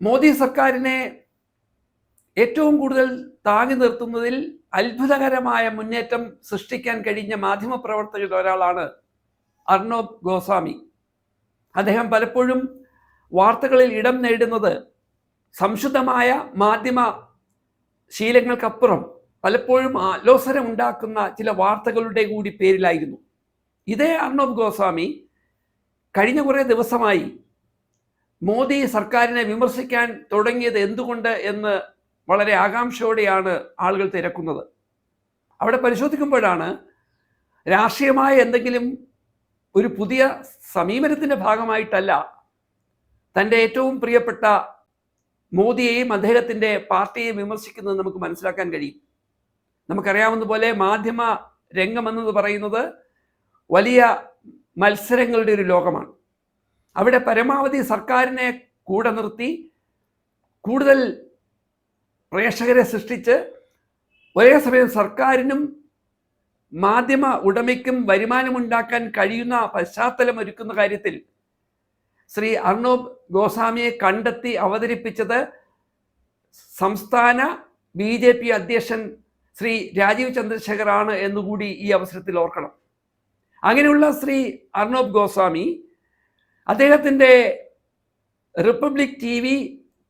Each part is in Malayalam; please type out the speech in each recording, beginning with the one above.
മോദി സർക്കാരിനെ ഏറ്റവും കൂടുതൽ താങ്ങി നിർത്തുന്നതിൽ അത്ഭുതകരമായ മുന്നേറ്റം സൃഷ്ടിക്കാൻ കഴിഞ്ഞ മാധ്യമപ്രവർത്തകരിൽ ഒരാളാണ് അർണബ് ഗോസ്വാമി. അദ്ദേഹം പലപ്പോഴും വാർത്തകളിൽ ഇടം നേടുന്നത് സംശുദ്ധമായ മാധ്യമ ശീലങ്ങൾക്കപ്പുറം പലപ്പോഴും ആലോസരമുണ്ടാക്കുന്ന ചില വാർത്തകളുടെ കൂടി പേരിലായിരുന്നു. ഇതേ അർണബ് ഗോസ്വാമി കഴിഞ്ഞ കുറേ ദിവസമായി മോദി സർക്കാരിനെ വിമർശിക്കാൻ തുടങ്ങിയത് എന്തുകൊണ്ട് എന്ന് വളരെ ആകാംക്ഷയോടെയാണ് ആളുകൾ തിരക്കുന്നത്. അവിടെ പരിശോധിക്കുമ്പോഴാണ് രാഷ്ട്രീയമായ എന്തെങ്കിലും ഒരു പുതിയ സമീപനത്തിൻ്റെ ഭാഗമായിട്ടല്ല തൻ്റെ ഏറ്റവും പ്രിയപ്പെട്ട മോദിയെയും അദ്ദേഹത്തിൻ്റെ പാർട്ടിയെയും വിമർശിക്കുന്നത് നമുക്ക് മനസ്സിലാക്കാൻ കഴിയും. നമുക്കറിയാവുന്ന പോലെ മാധ്യമ രംഗമെന്നത് പറയുന്നത് വലിയ മത്സരങ്ങളുടെ ഒരു ലോകമാണ്. അവിടെ പരമാവധി സർക്കാരിനെ കൂടെ നിർത്തി കൂടുതൽ പ്രേക്ഷകരെ സൃഷ്ടിച്ച് ഒരേ സമയം സർക്കാരിനും മാധ്യമ ഉടമയ്ക്കും വരുമാനമുണ്ടാക്കാൻ കഴിയുന്ന പശ്ചാത്തലം ഒരുക്കുന്ന കാര്യത്തിൽ ശ്രീ അർണബ് ഗോസ്വാമിയെ കണ്ടെത്തി അവതരിപ്പിച്ചത് സംസ്ഥാന BJP അധ്യക്ഷൻ ശ്രീ രാജീവ് ചന്ദ്രശേഖർ ആണ് എന്നുകൂടി ഈ അവസരത്തിൽ ഓർക്കണം. അങ്ങനെയുള്ള ശ്രീ അർണബ് ഗോസ്വാമി അദ്ദേഹത്തിൻ്റെ റിപ്പബ്ലിക് TV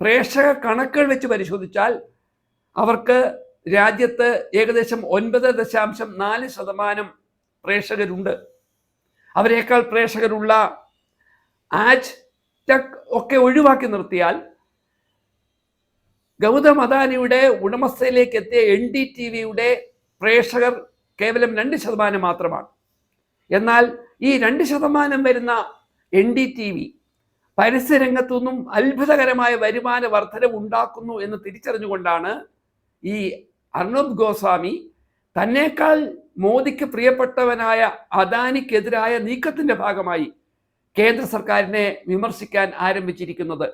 പ്രേക്ഷക കണക്കുകൾ വെച്ച് പരിശോധിച്ചാൽ അവർക്ക് രാജ്യത്ത് ഏകദേശം 9.4% പ്രേക്ഷകരുണ്ട്. അവരെക്കാൾ പ്രേക്ഷകരുള്ള ആജ് തക് ഒക്കെ ഒഴിവാക്കി നിർത്തിയാൽ ഗൗതം അദാനിയുടെ ഉടമസ്ഥയിലേക്ക് എത്തിയ NDTVയുടെ പ്രേക്ഷകർ കേവലം 2% മാത്രമാണ്. എന്നാൽ ഈ 2% വരുന്ന NDTV പരസ്യരംഗത്തുനിന്നും അത്ഭുതകരമായ വരുമാന വർധനവ് ഉണ്ടാക്കുന്നു എന്ന് തിരിച്ചറിഞ്ഞുകൊണ്ടാണ് ഈ അർണബ് ഗോസ്വാമി തന്നേക്കാൾ മോദിക്ക് പ്രിയപ്പെട്ടവനായ അദാനിക്കെതിരായ നീക്കത്തിൻ്റെ ഭാഗമായി കേന്ദ്ര സർക്കാരിനെ വിമർശിക്കാൻ ആരംഭിച്ചിരിക്കുന്നത്.